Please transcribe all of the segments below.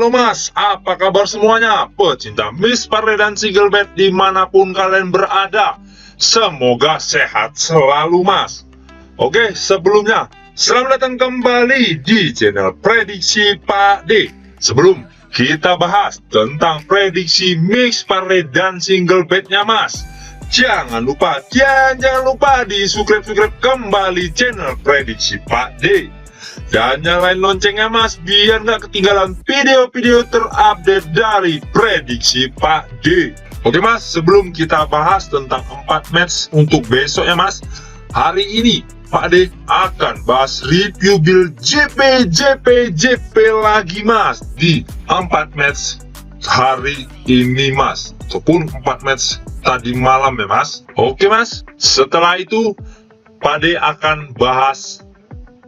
Halo mas, apa kabar semuanya? Pecinta Mixed Parlay dan Single Bet dimanapun kalian berada, semoga sehat selalu mas. Oke, sebelumnya selamat datang kembali di channel Prediksi Pak D. Sebelum kita bahas tentang prediksi Mixed Parlay dan Single Betnya mas, jangan lupa di subscribe kembali channel Prediksi Pak D. Dan nyalain loncengnya mas, biar nggak ketinggalan video-video terupdate dari Prediksi Pak D. Oke mas, sebelum kita bahas tentang 4 match untuk besok ya mas, hari ini Pak D akan bahas review build JP lagi mas di 4 match hari ini mas, ataupun 4 match tadi malam ya mas. Oke mas, setelah itu Pak D akan bahas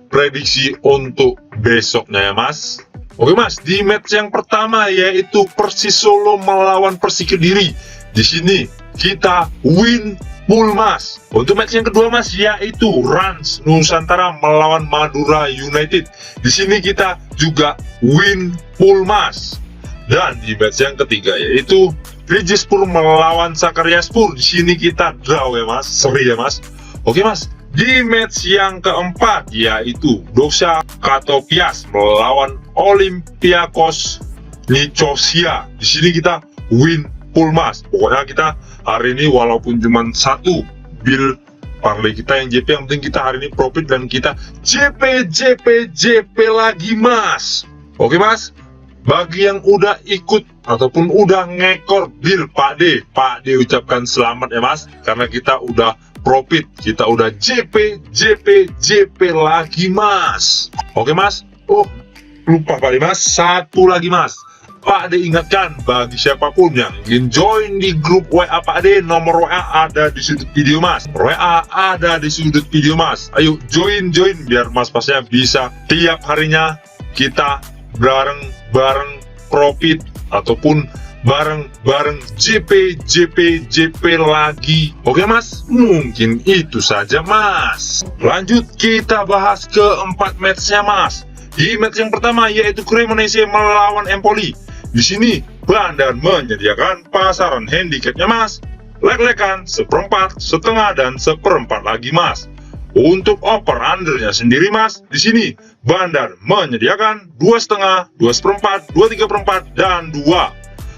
prediksi untuk besoknya ya mas. Oke mas, di match yang pertama yaitu Persis Solo melawan Persik Kediri. Di sini kita win full mas. Untuk match yang kedua mas yaitu Rans Nusantara melawan Madura United. Di sini kita juga win full mas. Dan di match yang ketiga yaitu Rijispur melawan Sakaryaspur. Di sini kita draw ya mas, seri ya mas. Oke mas. Di match yang keempat yaitu Doxa Katopias melawan Olympiakos Nicosia. Di sini kita win full mas. Pokoknya kita hari ini walaupun cuma satu build parlay kita yang JP, yang penting kita hari ini profit dan kita JP lagi mas. Oke mas, bagi yang udah ikut ataupun udah ngekor build Pak D ucapkan selamat ya mas, karena kita udah profit, kita udah JP lagi mas. Oke mas, oh lupa Pak D mas, satu lagi mas, Pak D ingatkan bagi siapapun yang ingin join di grup WA Pak D, nomor WA ada di sudut video mas. WA ada di sudut video mas. Ayo join biar mas pasnya bisa tiap harinya kita bareng profit ataupun bareng JP lagi. Oke mas, mungkin itu saja mas. Lanjut kita bahas keempat matchnya mas. Di match yang pertama yaitu Cremonese melawan Empoli. Di sini Bandar menyediakan pasaran handicapnya mas, lek-lekan, seperempat, setengah, dan seperempat lagi mas. Untuk over undernya sendiri mas, di sini Bandar menyediakan 2,5, 2/4, 2/3/4, dan 2.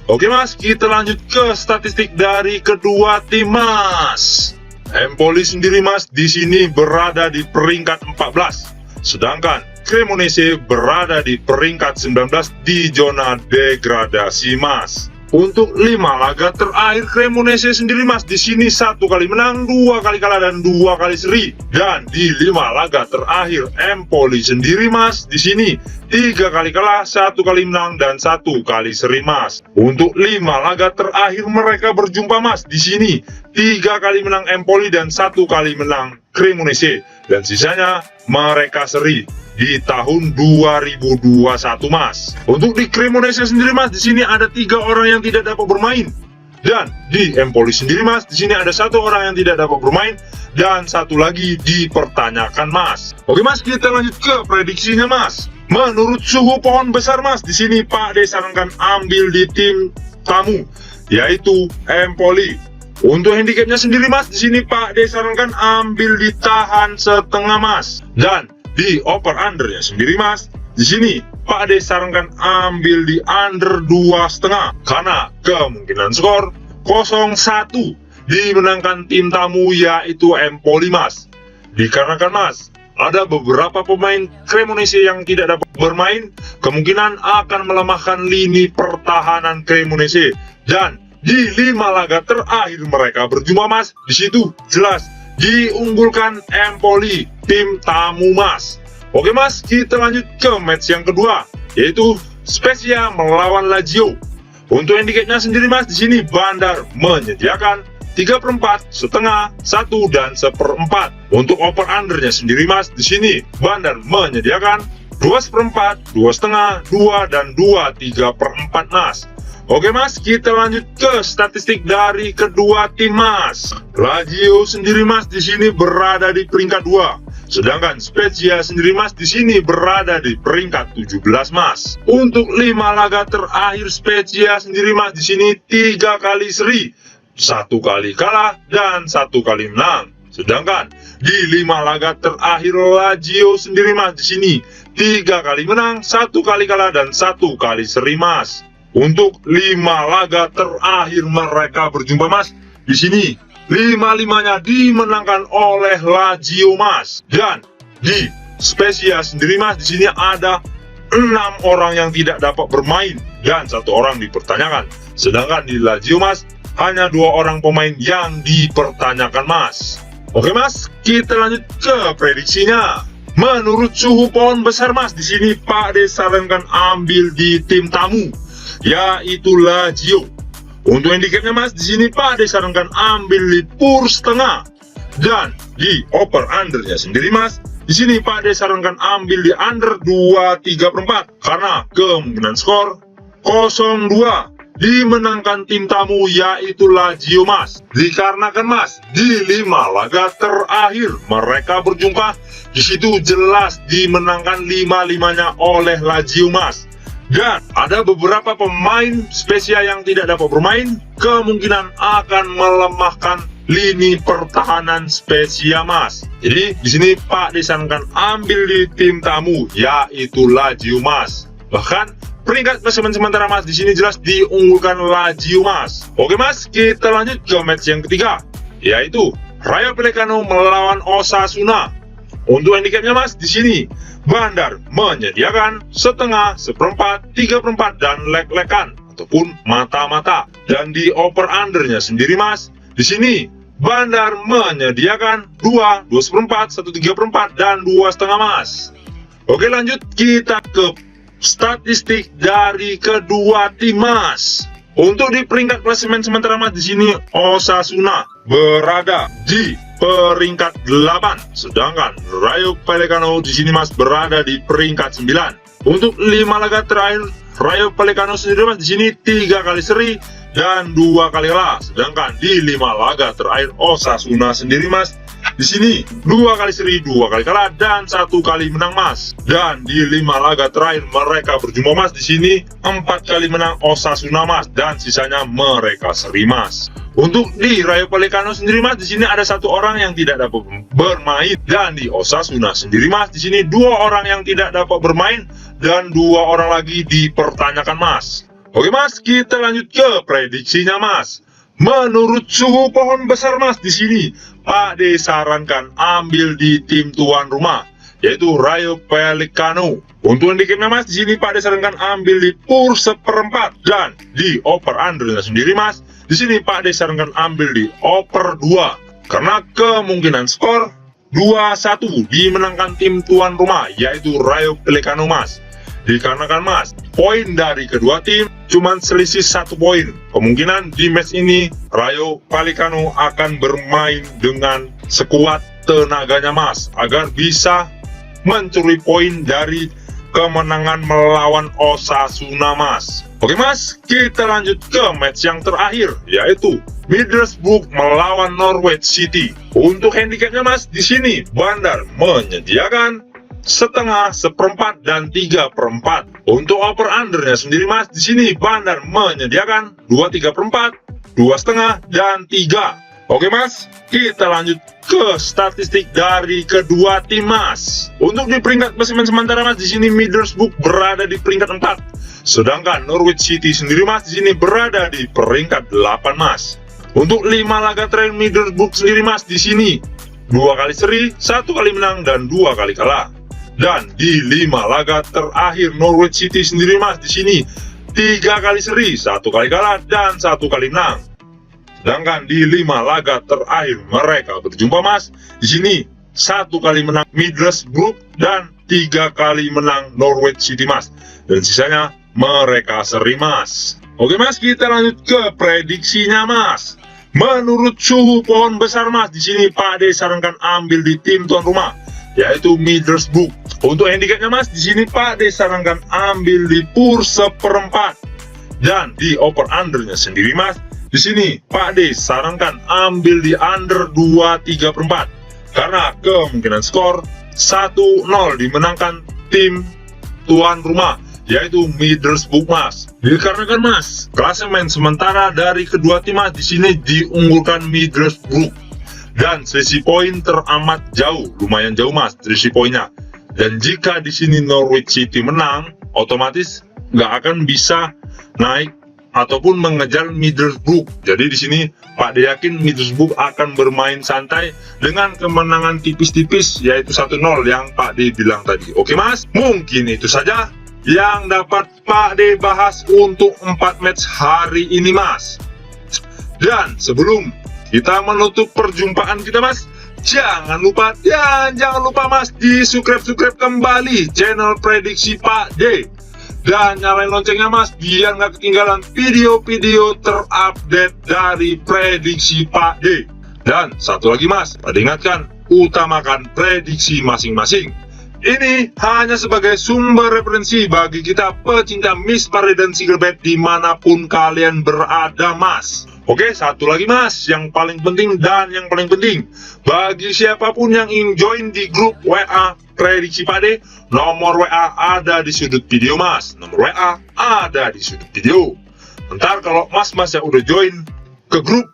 Oke mas, kita lanjut ke statistik dari kedua tim mas. Empoli sendiri mas di sini berada di peringkat 14, sedangkan Cremonese berada di peringkat 19 di zona degradasi mas. Untuk 5 laga terakhir Cremonese sendiri mas di sini 1 kali menang, 2 kali kalah, dan 2 kali seri. Dan di 5 laga terakhir Empoli sendiri mas di sini 3 kali kalah, 1 kali menang, dan 1 kali seri mas. Untuk 5 laga terakhir mereka berjumpa mas di sini 3 kali menang Empoli dan 1 kali menang Cremonese, dan sisanya mereka seri di tahun 2021 mas. Untuk di Cremonese sendiri mas di sini ada 3 orang yang tidak dapat bermain, dan di Empoli sendiri mas di sini ada 1 orang yang tidak dapat bermain dan 1 lagi dipertanyakan mas. Oke mas, kita lanjut ke prediksinya mas. Menurut suhu pohon besar mas di sini Pak D sarankan ambil di tim tamu yaitu Empoli. Untuk handicapnya sendiri mas di sini Pak D sarankan ambil di tahan setengah mas, dan di over undernya sendiri mas di sini Pak D sarankan ambil di under 2,5 karena kemungkinan skor 0-1 dimenangkan tim tamu yaitu Empoli mas. Dikarenakan mas ada beberapa pemain Cremonese yang tidak dapat bermain, kemungkinan akan melemahkan lini pertahanan Cremonese. Dan di 5 laga terakhir mereka berjumpa mas, di situ jelas diunggulkan Empoli tim tamu mas. Oke mas, kita lanjut ke match yang kedua yaitu Spezia melawan Lazio. Untuk handicapnya sendiri mas di sini Bandar menyediakan 3/4, setengah, 1, dan 1/4. Untuk over undernya sendiri mas di sini Bandar menyediakan 2/4, 2,5, 2, dan 2/3/4 mas. Oke mas, kita lanjut ke statistik dari kedua tim mas. Lazio sendiri mas di sini berada di peringkat 2, Sedangkan Spezia sendiri Mas di sini berada di peringkat 17 Mas. Untuk 5 laga terakhir Spezia sendiri Mas di sini 3 kali seri, 1 kali kalah dan 1 kali menang. Sedangkan di 5 laga terakhir Lazio sendiri Mas di sini 3 kali menang, 1 kali kalah dan 1 kali seri Mas. Untuk 5 laga terakhir mereka berjumpa Mas di sini 5-5-nya dimenangkan oleh Lazio Mas. Dan di Spezia sendiri Mas di sini ada 6 orang yang tidak dapat bermain dan 1 orang dipertanyakan. Sedangkan di Lazio Mas hanya 2 orang pemain yang dipertanyakan Mas. Oke Mas, kita lanjut ke prediksinya. Menurut suhu pohon besar Mas di sini Pak De sarankan ambil di tim tamu, yaitu Lazio. Untuk handicapnya Mas di sini Pak De sarankan ambil di pur setengah, dan di over undernya sendiri Mas di sini Pak De sarankan ambil di under 2/3/4 karena kemungkinan skor 0-2 dimenangkan tim tamu yaitu Lazio Mas. Dikarenakan Mas di 5 laga terakhir mereka berjumpa di situ jelas dimenangkan 5-5-nya oleh Lazio Mas. Dan ada beberapa pemain Spezia yang tidak dapat bermain, kemungkinan akan melemahkan lini pertahanan Spezia Mas. Jadi di sini Pak disarankan ambil di tim tamu yaitu Lazio Mas. Bahkan peringkat klasemen sementara Mas di sini jelas diunggulkan Lazio Mas. Oke Mas, kita lanjut ke match yang ketiga, yaitu Rayo Vallecano melawan Osasuna. Untuk handicapnya Mas di sini Bandar menyediakan setengah, seperempat, 3/4 dan leg-legan ataupun mata-mata. Dan di over undernya sendiri Mas di sini Bandar menyediakan 2, 2/4, 1/3/4 dan 2,5 Mas. Oke lanjut kita ke statistik dari kedua tim Mas. Untuk di peringkat klasemen sementara Mas di sini Osasuna berada di peringkat 8, sedangkan Rayo Vallecano di sini Mas berada di peringkat 9. Untuk 5 laga terakhir Rayo Vallecano sendiri Mas di sini 3 kali seri dan 2 kali kalah, sedangkan di 5 laga terakhir Osasuna sendiri Mas di sini 2 kali seri, 2 kali kalah dan 1 kali menang Mas. Dan di 5 laga terakhir mereka berjumpa Mas di sini 4 kali menang Osasuna Mas dan sisanya mereka seri Mas. Untuk di Rayo Vallecano sendiri Mas di sini ada 1 orang yang tidak dapat bermain, dan di Osasuna sendiri Mas di sini 2 orang yang tidak dapat bermain dan 2 orang lagi dipertanyakan Mas. Oke Mas, kita lanjut ke prediksinya Mas. Menurut suhu pohon besar Mas di sini Pak De sarankan ambil di tim tuan rumah yaitu Rayo Vallecano. Untuk handicapnya Mas di sini Pak De sarankan ambil di pur seperempat, dan di over undernya sendiri Mas di sini Pak De sarankan ambil di over 2 karena kemungkinan skor 2-1 dimenangkan tim tuan rumah yaitu Rayo Vallecano Mas. Dikarenakan Mas poin dari kedua tim cuman selisih 1 poin, kemungkinan di match ini Rayo Vallecano akan bermain dengan sekuat tenaganya Mas agar bisa mencuri poin dari kemenangan melawan Osasuna Mas. Oke Mas, kita lanjut ke match yang terakhir yaitu Middlesbrough melawan Norwich City. Untuk handicapnya Mas di sini Bandar menyediakan setengah, seperempat dan 3/4. Untuk over undernya sendiri Mas di sini Bandar menyediakan 2/3/4, 2,5 dan 3. Oke Mas, kita lanjut ke statistik dari kedua tim Mas. Untuk di peringkat klasemen sementara Mas di sini Middlesbrough berada di peringkat 4, sedangkan Norwich City sendiri Mas di sini berada di peringkat 8 Mas. Untuk 5 laga terakhir Middlesbrough sendiri Mas di sini 2 kali seri, 1 kali menang dan 2 kali kalah. Dan di 5 laga terakhir Norwich City sendiri Mas di sini 3 kali seri, 1 kali kalah dan 1 kali menang. Sedangkan di 5 laga terakhir mereka berjumpa Mas di sini 1 kali menang Middlesbrough dan 3 kali menang Norwich City Mas, dan sisanya mereka seri Mas. Oke Mas, kita lanjut ke prediksinya Mas. Menurut suhu pohon besar Mas di sini Pak De sarankan ambil di tim tuan rumah yaitu Middlesbrough. Untuk handicapnya Mas di sini Pak De sarankan ambil di pur seperempat, dan di over undernya sendiri Mas di sini Pak De sarankan ambil di under 2/3/4 karena kemungkinan skor 1-0 dimenangkan tim tuan rumah, yaitu Middlesbrough Mas. Dikarenakan Mas, klasemen sementara dari kedua tim Mas di sini diunggulkan Middlesbrough dan selisih poin teramat jauh, lumayan jauh Mas selisih poinnya. Dan jika di sini Norwich City menang, otomatis nggak akan bisa naik ataupun mengejar Middlesbrough. Jadi di sini Pak De yakin Middlesbrough akan bermain santai dengan kemenangan tipis-tipis, yaitu 1-0 yang Pak De bilang tadi. Oke Mas, mungkin itu saja yang dapat Pak De bahas untuk 4 match hari ini Mas. Dan sebelum kita menutup perjumpaan kita Mas, jangan lupa Mas di subscribe kembali channel prediksi Pak De dan nyalain loncengnya Mas biar nggak ketinggalan video-video terupdate dari prediksi Pak De. Dan satu lagi Mas, Pak De ingatkan, utamakan prediksi masing-masing. Ini hanya sebagai sumber referensi bagi kita pecinta Miss Parade dan Single Bet dimanapun kalian berada Mas. Oke, satu lagi Mas, yang paling penting bagi siapapun yang ingin join di grup WA prediksi Pak De, nomor WA ada di sudut video Mas. Nomor WA ada di sudut video. Ntar kalau mas-mas yang udah join ke grup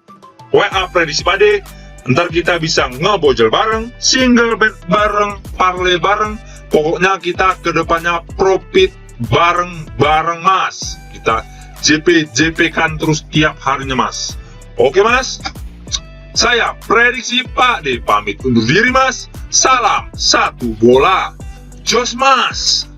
WA prediksi Pak De, ntar kita bisa ngebojol bareng, single bet bareng, parlay bareng. Pokoknya kita kedepannya profit bareng-bareng Mas. Kita JP kan terus tiap harinya Mas. Oke Mas, saya prediksi Pak De pamit undur diri Mas. Salam satu bola, jos Mas.